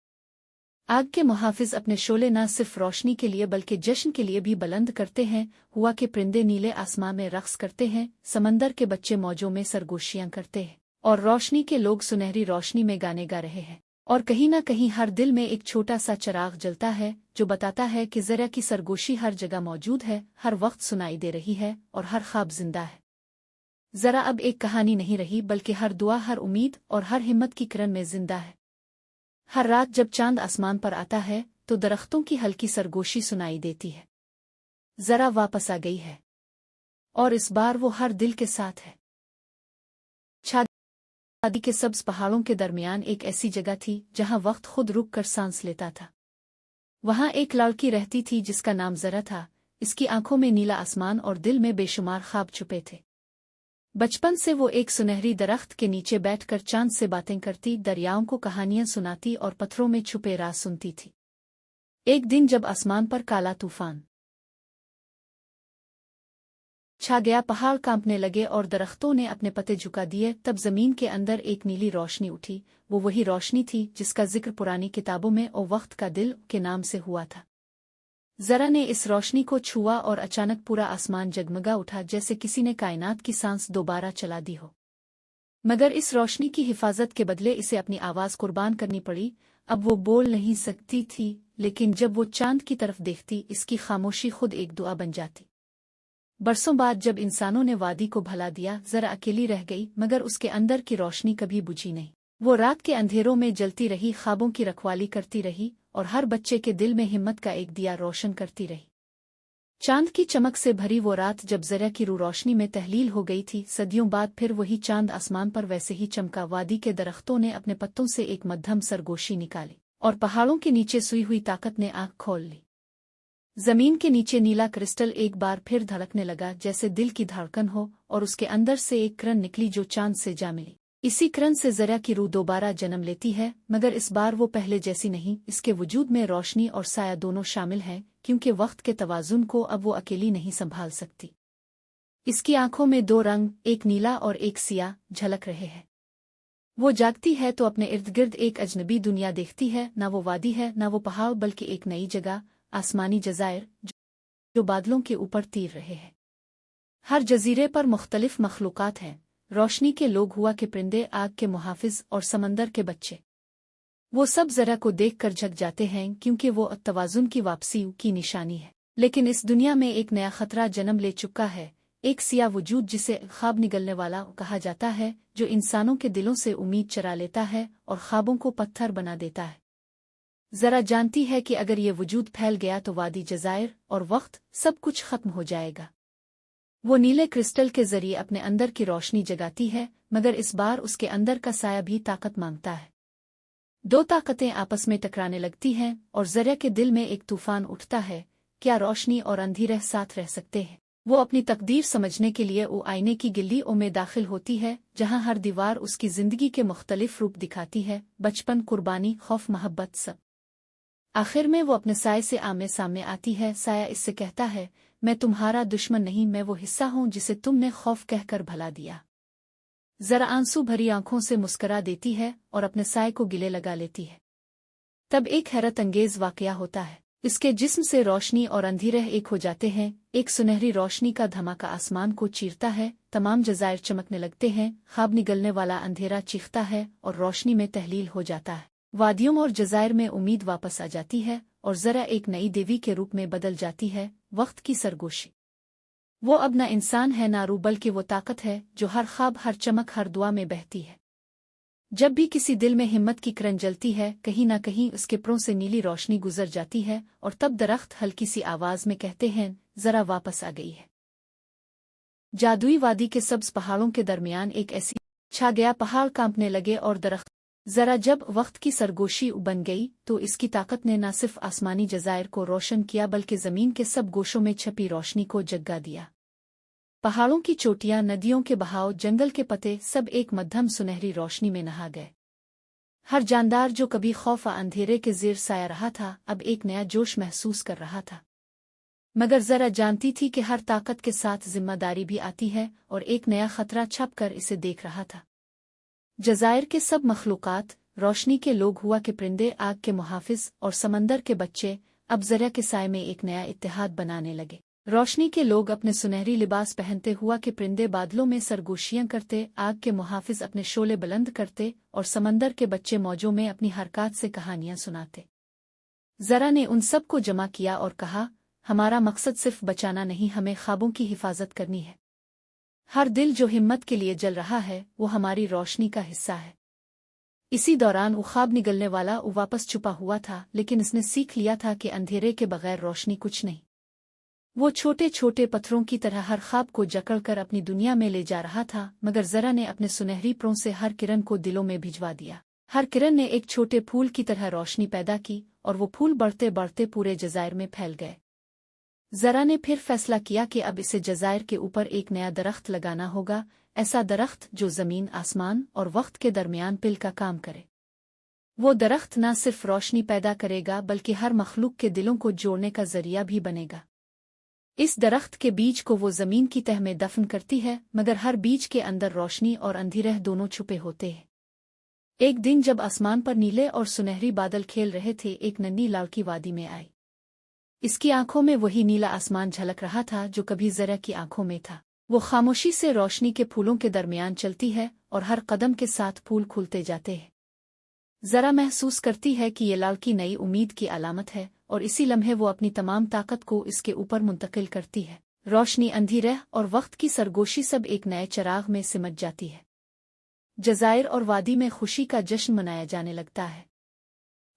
आग के मुहाफिज अपने शोले न सिर्फ रोशनी के लिए बल्कि जश्न के लिए भी बुलंद करते हैं। हुआ के परिंदे नीले आसमां में रक्स करते हैं, समंदर के बच्चे मौजों में सरगोशियां करते हैं और रोशनी के लोग सुनहरी रोशनी में गाने गा रहे हैं। और कहीं न कहीं हर दिल में एक छोटा सा चिराग जलता है जो बताता है कि जरा की सरगोशी हर जगह मौजूद है, हर वक्त सुनाई दे रही है और हर ख्वाब जिंदा है। जरा अब एक कहानी नहीं रही बल्कि हर दुआ, हर उम्मीद और हर हिम्मत की किरण में जिंदा है। हर रात जब चांद आसमान पर आता है तो दरख्तों की हल्की सरगोशी सुनाई देती है। जरा वापस आ गई है और इस बार वो हर दिल के साथ है। शादी के सब्ज पहाड़ों के दरमियान एक ऐसी जगह थी जहां वक्त खुद रुक कर सांस लेता था। वहां एक लड़की रहती थी जिसका नाम जरा था। इसकी आंखों में नीला आसमान और दिल में बेशुमार ख्वाब छुपे थे। बचपन से वो एक सुनहरी दरख्त के नीचे बैठकर चांद से बातें करती, दरियाओं को कहानियां सुनाती और पत्थरों में छुपे राज सुनती थी। एक दिन जब आसमान पर काला तूफान छा गया, पहाड़ कांपने लगे और दरख्तों ने अपने पत्ते झुका दिए, तब जमीन के अंदर एक नीली रोशनी उठी। वो वही रोशनी थी जिसका जिक्र पुरानी किताबों में ओ वक्त का दिल के नाम से हुआ था। जरा ने इस रोशनी को छुआ और अचानक पूरा आसमान जगमगा उठा, जैसे किसी ने कायनात की सांस दोबारा चला दी हो। मगर इस रोशनी की हिफाजत के बदले इसे अपनी आवाज कुर्बान करनी पड़ी। अब वो बोल नहीं सकती थी, लेकिन जब वो चांद की तरफ देखती, इसकी खामोशी खुद एक दुआ बन जाती। बरसों बाद जब इंसानों ने वादी को भला दिया, जरा अकेली रह गई, मगर उसके अंदर की रोशनी कभी बुझी नहीं। वो रात के अंधेरों में जलती रही, ख्वाबों की रखवाली करती रही और हर बच्चे के दिल में हिम्मत का एक दिया रोशन करती रही। चांद की चमक से भरी वो रात जब जरा की रूह रोशनी में तहलील हो गई थी, सदियों बाद फिर वही चांद आसमान पर वैसे ही चमका। वादी के दरख्तों ने अपने पत्तों से एक मध्यम सरगोशी निकाली और पहाड़ों के नीचे सुई हुई ताकत ने आंख खोल ली। जमीन के नीचे नीला क्रिस्टल एक बार फिर धड़कने लगा, जैसे दिल की धड़कन हो, और उसके अंदर से एक किरण निकली जो चांद से जा मिली। इसी किरण से जरा की रूह दोबारा जन्म लेती है, मगर इस बार वो पहले जैसी नहीं। इसके वजूद में रोशनी और साया दोनों शामिल हैं, क्योंकि वक्त के तवाजुन को अब वो अकेली नहीं संभाल सकती। इसकी आंखों में दो रंग, एक नीला और एक सियाह, झलक रहे हैं। वो जागती है तो अपने इर्द गिर्द एक अजनबी दुनिया देखती है। ना वो वादी है, ना वो पहाड़, बल्कि एक नई जगह, आसमानी जज़ायर जो बादलों के ऊपर तीर रहे हैं। हर जजीरे पर मुख्तलिफ मखलूकात हैं, रोशनी के लोग, हुआ के परिंदे, आग के मुहाफिज और समंदर के बच्चे। वो सब जरा को देखकर झक जाते हैं, क्योंकि वो तवाजुन की वापसी की निशानी है। लेकिन इस दुनिया में एक नया खतरा जन्म ले चुका है, एक सियाह वजूद जिसे ख्वाब निगलने वाला कहा जाता है, जो इंसानों के दिलों से उम्मीद चरा लेता है और ख्वाबों को पत्थर बना देता है। जरा जानती है कि अगर ये वजूद फैल गया तो वादी, जज़ायर और वक्त सब कुछ खत्म हो जाएगा। वो नीले क्रिस्टल के जरिए अपने अंदर की रोशनी जगाती है, मगर इस बार उसके अंदर का साया भी ताकत मांगता है। दो ताकतें आपस में टकराने लगती हैं और जरा के दिल में एक तूफान उठता है। क्या रोशनी और अंधेरे साथ रह सकते हैं? वो अपनी तकदीर समझने के लिए वो आईने की गिल्लियों में दाखिल होती है, जहां हर दीवार उसकी जिंदगी के मुख्तलिफ रूप दिखाती है, बचपन, कुर्बानी, खौफ, मोहब्बत, सब। आखिर में वो अपने साये से आमने सामने आती है। साया इससे कहता है, मैं तुम्हारा दुश्मन नहीं, मैं वो हिस्सा हूँ जिसे तुमने खौफ कहकर भला दिया। जरा आंसू भरी आंखों से मुस्करा देती है और अपने साये को गिले लगा लेती है। तब एक हैरत अंगेज वाकया होता है। इसके जिस्म से रोशनी और अंधेरे एक हो जाते हैं। एक सुनहरी रोशनी का धमाका आसमान को चीरता है, तमाम जज़ायर चमकने लगते हैं, ख्वाब निगलने वाला अंधेरा चीखता है और रोशनी में तहलील हो जाता है। वादियों और जज़ायर में उम्मीद वापस आ जाती है और जरा एक नई देवी के रूप में बदल जाती है। वक्त की सरगोशी। वो अब न इंसान है ना रूह, बल्कि वो ताकत है जो हर ख्वाब, हर चमक, हर दुआ में बहती है। जब भी किसी दिल में हिम्मत की किरण जलती है, कहीं ना कहीं उसके परों से नीली रोशनी गुजर जाती है और तब दरख्त हल्की सी आवाज में कहते हैं, जरा वापस आ गई है। जादुई वादी के सब्ज पहाड़ों के दरमियान एक ऐसी छा गया, पहाड़ कांपने लगे और दरख्त। जरा जब वक्त की सरगोशी बन गई तो इसकी ताकत ने न सिर्फ आसमानी जज़ायर को रोशन किया, बल्कि जमीन के सब गोशों में छपी रोशनी को जगा दिया। पहाड़ों की चोटियां, नदियों के बहाव, जंगल के पते, सब एक मध्यम सुनहरी रोशनी में नहा गए। हर जानदार जो कभी खौफ और अंधेरे के ज़ेर साया रहा था, अब एक नया जोश महसूस कर रहा था। मगर जरा जानती थी कि हर ताकत के साथ जिम्मेदारी भी आती है और एक नया खतरा छप कर इसे देख रहा था। जज़ायर के सब मखलूकात, रोशनी के लोग, हुआ के परिंदे, आग के मुहाफिज और समंदर के बच्चे अब जरा के साए में एक नया इत्तेहाद बनाने लगे। रोशनी के लोग अपने सुनहरी लिबास पहनते, हुआ के परिंदे बादलों में सरगोशियां करते, आग के मुहाफिज अपने शोले बुलंद करते और समंदर के बच्चे मौजों में अपनी हरकत से कहानियां सुनाते। जरा ने उन सब को जमा किया और कहा, हमारा मकसद सिर्फ बचाना नहीं, हमें ख्वाबों की हिफाजत करनी है। हर दिल जो हिम्मत के लिए जल रहा है वो हमारी रोशनी का हिस्सा है। इसी दौरान वो ख्वाब निगलने वाला वो वापस छुपा हुआ था, लेकिन उसने सीख लिया था कि अंधेरे के बगैर रोशनी कुछ नहीं। वो छोटे छोटे पत्थरों की तरह हर ख्वाब को जकड़कर अपनी दुनिया में ले जा रहा था, मगर जरा ने अपने सुनहरी परों से हर किरण को दिलों में भिजवा दिया। हर किरण ने एक छोटे फूल की तरह रोशनी पैदा की और वो फूल बढ़ते बढ़ते पूरे जज़ायर में फैल गए। जरा ने फिर फैसला किया कि अब इसे जज़ायर के ऊपर एक नया दरख्त लगाना होगा, ऐसा दरख्त जो ज़मीन, आसमान और वक्त के दरमियान पिल का काम करे। वो दरख्त न सिर्फ रोशनी पैदा करेगा, बल्कि हर मखलूक के दिलों को जोड़ने का जरिया भी बनेगा। इस दरख्त के बीज को वो जमीन की तह में दफन करती है, मगर हर बीज के अंदर रोशनी और अंधेरे दोनों छुपे होते हैं। एक दिन जब आसमान पर नीले और सुनहरी बादल खेल रहे थे, एक नन्ही लड़की वादी में आई। इसकी आंखों में वही नीला आसमान झलक रहा था जो कभी जरा की आंखों में था। वो खामोशी से रोशनी के फूलों के दरमियान चलती है और हर कदम के साथ फूल खुलते जाते हैं। जरा महसूस करती है कि ये लड़की नई उम्मीद की अलामत है और इसी लम्हे वो अपनी तमाम ताकत को इसके ऊपर मुंतकिल करती है। रोशनी, अंधेरे और वक्त की सरगोशी सब एक नए चिराग में सिमट जाती है। जज़ायर और वादी में खुशी का जश्न मनाया जाने लगता है।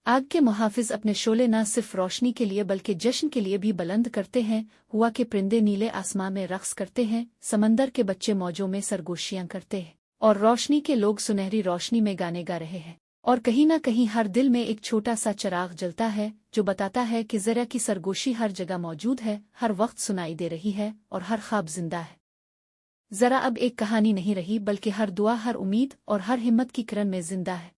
आग के मुहाफिज अपने शोले न सिर्फ रोशनी के लिए बल्कि जश्न के लिए भी बुलंद करते हैं। हुआ के परिंदे नीले आसमान में रक्स करते हैं, समंदर के बच्चे मौजों में सरगोशियां करते हैं और रोशनी के लोग सुनहरी रोशनी में गाने गा रहे हैं। और कहीं ना कहीं हर दिल में एक छोटा सा चिराग जलता है जो बताता है कि जरा की सरगोशी हर जगह मौजूद है, हर वक्त सुनाई दे रही है और हर ख्वाब जिंदा है। जरा अब एक कहानी नहीं रही, बल्कि हर दुआ, हर उम्मीद और हर हिम्मत की किरण में जिंदा है।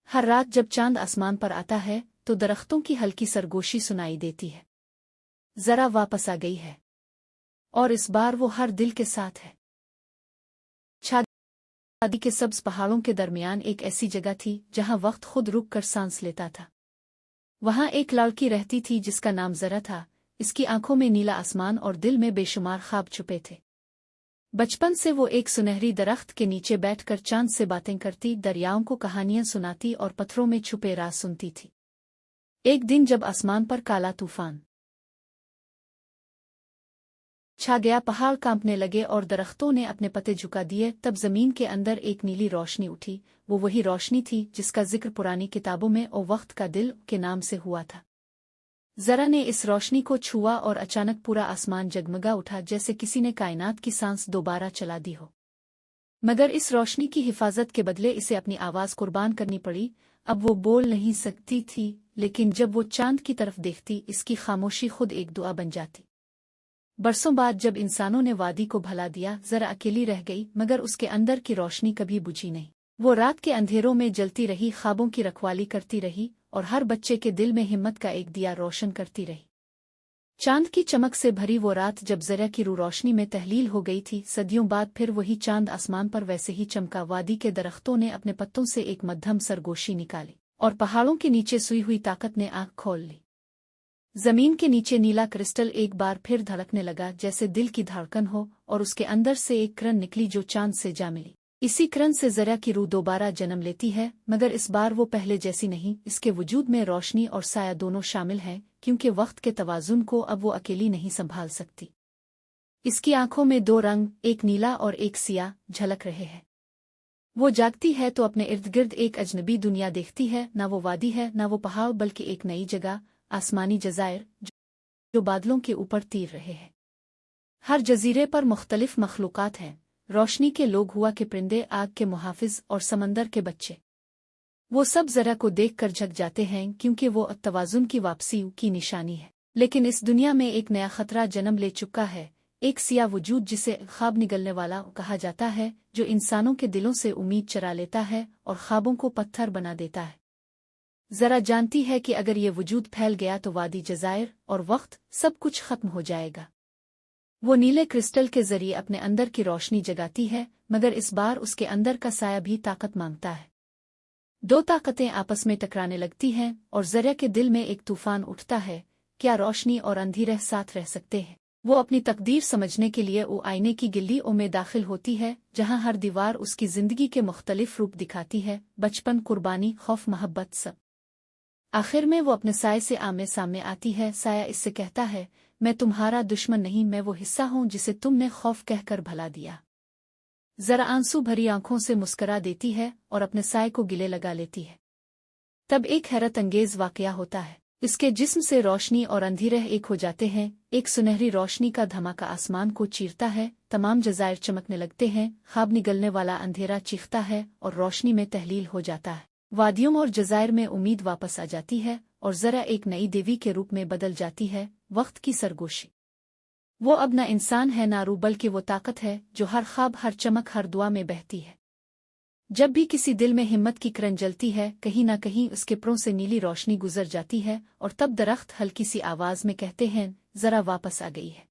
हर रात जब चांद आसमान पर आता है तो दरख्तों की हल्की सरगोशी सुनाई देती है। जरा वापस आ गई है और इस बार वो हर दिल के साथ है। छादी के सब्ज पहाड़ों के दरमियान एक ऐसी जगह थी जहां वक्त खुद रुक कर सांस लेता था। वहां एक लड़की रहती थी जिसका नाम जरा था। इसकी आंखों में नीला आसमान और दिल में बेशुमार ख्वाब छुपे थे। बचपन से वो एक सुनहरी दरख्त के नीचे बैठकर चांद से बातें करती, दरियाओं को कहानियां सुनाती और पत्थरों में छुपे राज सुनती थी। एक दिन जब आसमान पर काला तूफान छा गया, पहाड़ कांपने लगे और दरख्तों ने अपने पत्ते झुका दिए, तब जमीन के अंदर एक नीली रोशनी उठी। वो वही रोशनी थी जिसका जिक्र पुरानी किताबों में ओ वक्त का दिल के नाम से हुआ था। जरा ने इस रोशनी को छुआ और अचानक पूरा आसमान जगमगा उठा, जैसे किसी ने कायनात की सांस दोबारा चला दी हो। मगर इस रोशनी की हिफाजत के बदले इसे अपनी आवाज कुर्बान करनी पड़ी। अब वो बोल नहीं सकती थी, लेकिन जब वो चांद की तरफ देखती, इसकी खामोशी खुद एक दुआ बन जाती। बरसों बाद जब इंसानों ने वादी को भला दिया, जरा अकेली रह गई, मगर उसके अंदर की रोशनी कभी बुझी नहीं। वो रात के अंधेरों में जलती रही, ख्वाबों की रखवाली करती रही और हर बच्चे के दिल में हिम्मत का एक दिया रोशन करती रही। चांद की चमक से भरी वो रात जब जरा की रूह रोशनी में तहलील हो गई थी, सदियों बाद फिर वही चांद आसमान पर वैसे ही चमका। वादी के दरख्तों ने अपने पत्तों से एक मध्यम सरगोशी निकाली और पहाड़ों के नीचे सुई हुई ताकत ने आंख खोल ली। जमीन के नीचे नीला क्रिस्टल एक बार फिर धड़कने लगा, जैसे दिल की धड़कन हो, और उसके अंदर से एक किरण निकली जो चांद से जा मिली। इसी किरण से जरा की रूह दोबारा जन्म लेती है, मगर इस बार वो पहले जैसी नहीं। इसके वजूद में रोशनी और साया दोनों शामिल हैं, क्योंकि वक्त के तवाजुन को अब वो अकेली नहीं संभाल सकती। इसकी आंखों में दो रंग, एक नीला और एक सियाह, झलक रहे हैं। वो जागती है तो अपने इर्द गिर्द एक अजनबी दुनिया देखती है। ना वो वादी है, ना वो पहाड़, बल्कि एक नई जगह, आसमानी जज़ायर जो बादलों के ऊपर तीर रहे हैं। हर जजीरे पर मुख्तलिफ मखलूक़ात हैं, रोशनी के लोग, हुआ के परिंदे, आग के मुहाफिज और समंदर के बच्चे। वो सब जरा को देखकर झक जाते हैं, क्योंकि वो तवाज़ुन की वापसी की निशानी है। लेकिन इस दुनिया में एक नया खतरा जन्म ले चुका है, एक सिया वजूद जिसे ख्वाब निगलने वाला कहा जाता है, जो इंसानों के दिलों से उम्मीद चरा लेता है और ख्वाबों को पत्थर बना देता है। जरा जानती है कि अगर ये वजूद फैल गया तो वादी, जज़ायर और वक्त सब कुछ खत्म हो जाएगा। वो नीले क्रिस्टल के जरिए अपने अंदर की रोशनी जगाती है, मगर इस बार उसके अंदर का साया भी ताकत मांगता है। दो ताकतें आपस में टकराने लगती हैं और जरा के दिल में एक तूफान उठता है। क्या रोशनी और अंधेरे साथ रह सकते हैं? वो अपनी तकदीर समझने के लिए वो आईने की गिल्लियों में दाखिल होती है, जहां हर दीवार उसकी जिंदगी के मुख्तलिफ रूप दिखाती है, बचपन, कुर्बानी, खौफ, मोहब्बत, सब। आखिर में वो अपने साये से आमने सामने आती है। साया इससे कहता है, मैं तुम्हारा दुश्मन नहीं, मैं वो हिस्सा हूं जिसे तुमने खौफ कहकर भला दिया। जरा आंसू भरी आंखों से मुस्करा देती है और अपने साये को गिले लगा लेती है। तब एक हैरत अंगेज वाकया होता है। इसके जिस्म से रोशनी और अंधेरे एक हो जाते हैं। एक सुनहरी रोशनी का धमाका आसमान को चीरता है, तमाम जज़ायर चमकने लगते हैं, ख्वाब निगलने वाला अंधेरा चीखता है और रोशनी में तहलील हो जाता है। वादियों और जज़ायर में उम्मीद वापस आ जाती है और जरा एक नई देवी के रूप में बदल जाती है, वक्त की सरगोशी। वो अब न इंसान है, ना रूह, बल्कि वो ताकत है जो हर ख्वाब, हर चमक, हर दुआ में बहती है। जब भी किसी दिल में हिम्मत की किरण जलती है, कहीं ना कहीं उसके परों से नीली रोशनी गुजर जाती है और तब दरख्त हल्की सी आवाज में कहते हैं, जरा वापस आ गई है।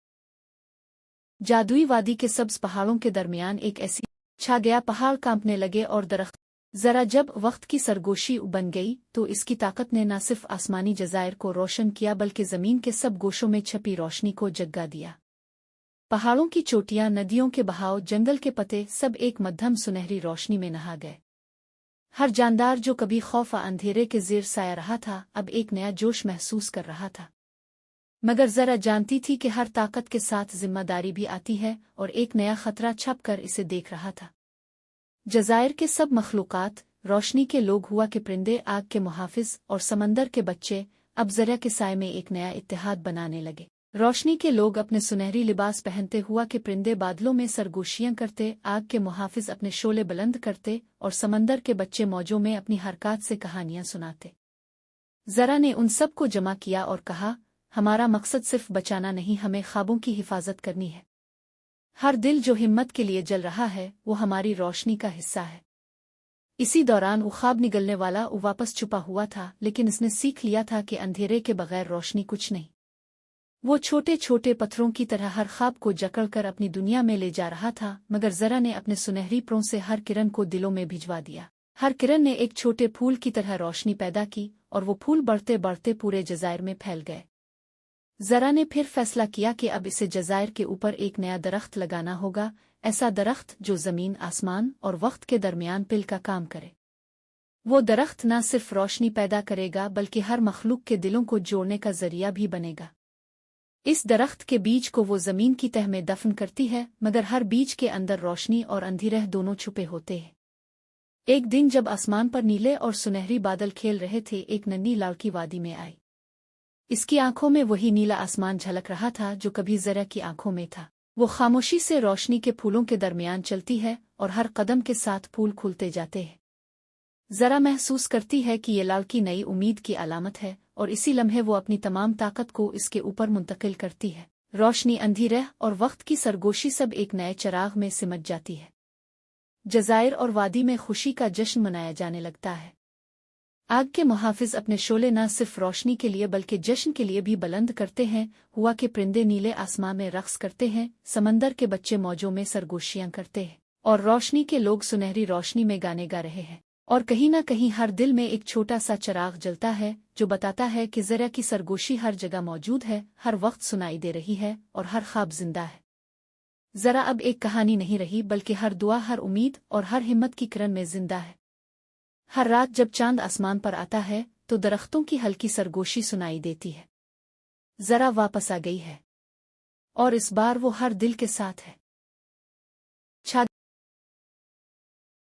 जादुई वादी के सब्ज पहाड़ों के दरमियान एक ऐसी छा गया, पहाड़ कांपने लगे और दरख्त। जरा जब वक्त की सरगोशी बन गई तो इसकी ताकत ने न सिर्फ आसमानी जज़ायर को रोशन किया, बल्कि जमीन के सब गोशों में छपी रोशनी को जगा दिया। पहाड़ों की चोटियां, नदियों के बहाव, जंगल के पत्ते, सब एक मध्यम सुनहरी रोशनी में नहा गए। हर जानदार जो कभी खौफ अंधेरे के ज़ेर साया रहा था, अब एक नया जोश महसूस कर रहा था। मगर जरा जानती थी कि हर ताकत के साथ जिम्मेदारी भी आती है और एक नया खतरा छप कर इसे देख रहा था। जज़ायर के सब मखलूक़ात, रोशनी के लोग, हुआ के परिंदे, आग के मुहाफिज और समंदर के बच्चे अब जरा के साए में एक नया इत्तेहाद बनाने लगे। रोशनी के लोग अपने सुनहरी लिबास पहनते, हुआ के परिंदे बादलों में सरगोशियां करते, आग के मुहाफिज अपने शोले बुलंद करते और समंदर के बच्चे मौजों में अपनी हरकत से कहानियां सुनाते। जरा ने उन सब को जमा किया और कहा, हमारा मकसद सिर्फ बचाना नहीं, हमें ख्वाबों की हिफाजत करनी है। हर दिल जो हिम्मत के लिए जल रहा है, वो हमारी रोशनी का हिस्सा है। इसी दौरान वो ख्वाब निगलने वाला वो वापस छुपा हुआ था, लेकिन इसने सीख लिया था कि अंधेरे के बगैर रोशनी कुछ नहीं। वो छोटे छोटे पत्थरों की तरह हर ख्वाब को जकड़कर अपनी दुनिया में ले जा रहा था, मगर जरा ने अपने सुनहरी परों से हर किरण को दिलों में भिजवा दिया। हर किरण ने एक छोटे फूल की तरह रोशनी पैदा की और वो फूल बढ़ते बढ़ते पूरे जज़ायर में फैल गए। जरा ने फिर फैसला किया कि अब इसे जज़ायर के ऊपर एक नया दरख्त लगाना होगा, ऐसा दरख्त जो ज़मीन, आसमान और वक्त के दरमियान पिल का काम करे। वो दरख्त न सिर्फ रोशनी पैदा करेगा, बल्कि हर मखलूक के दिलों को जोड़ने का जरिया भी बनेगा। इस दरख्त के बीज को वो ज़मीन की तह में दफन करती है, मगर हर बीज के अंदर रोशनी और अंधेरे दोनों छुपे होते हैं। एक दिन जब आसमान पर नीले और सुनहरी बादल खेल रहे थे, एक नन्ही लड़की वादी में आई। इसकी आंखों में वही नीला आसमान झलक रहा था जो कभी जरा की आंखों में था। वो खामोशी से रोशनी के फूलों के दरमियान चलती है और हर कदम के साथ फूल खुलते जाते हैं। जरा महसूस करती है कि ये लड़की नई उम्मीद की अलामत है और इसी लम्हे वो अपनी तमाम ताकत को इसके ऊपर मुंतकिल करती है। रोशनी अंधी रह और वक्त की सरगोशी सब एक नए चराग में सिमट जाती है। जज़ायर और वादी में खुशी का जश्न मनाया जाने लगता है। आग के मुहाफिज अपने शोले न सिर्फ रोशनी के लिए बल्कि जश्न के लिए भी बुलंद करते हैं। हुआ के परिंदे नीले आसमां में रक्स करते हैं, समंदर के बच्चे मौजों में सरगोशियां करते हैं, और रोशनी के लोग सुनहरी रोशनी में गाने गा रहे हैं। और कहीं न कहीं हर दिल में एक छोटा सा चराग जलता है जो बताता है कि ज़रा की सरगोशी हर जगह मौजूद है, हर वक्त सुनाई दे रही है और हर ख्वाब जिंदा है। ज़रा अब एक कहानी नहीं रही बल्कि हर दुआ, हर उम्मीद और हर हिम्मत की किरण में जिंदा है। हर रात जब चांद आसमान पर आता है तो दरख्तों की हल्की सरगोशी सुनाई देती है। ज़रा वापस आ गई है और इस बार वो हर दिल के साथ है।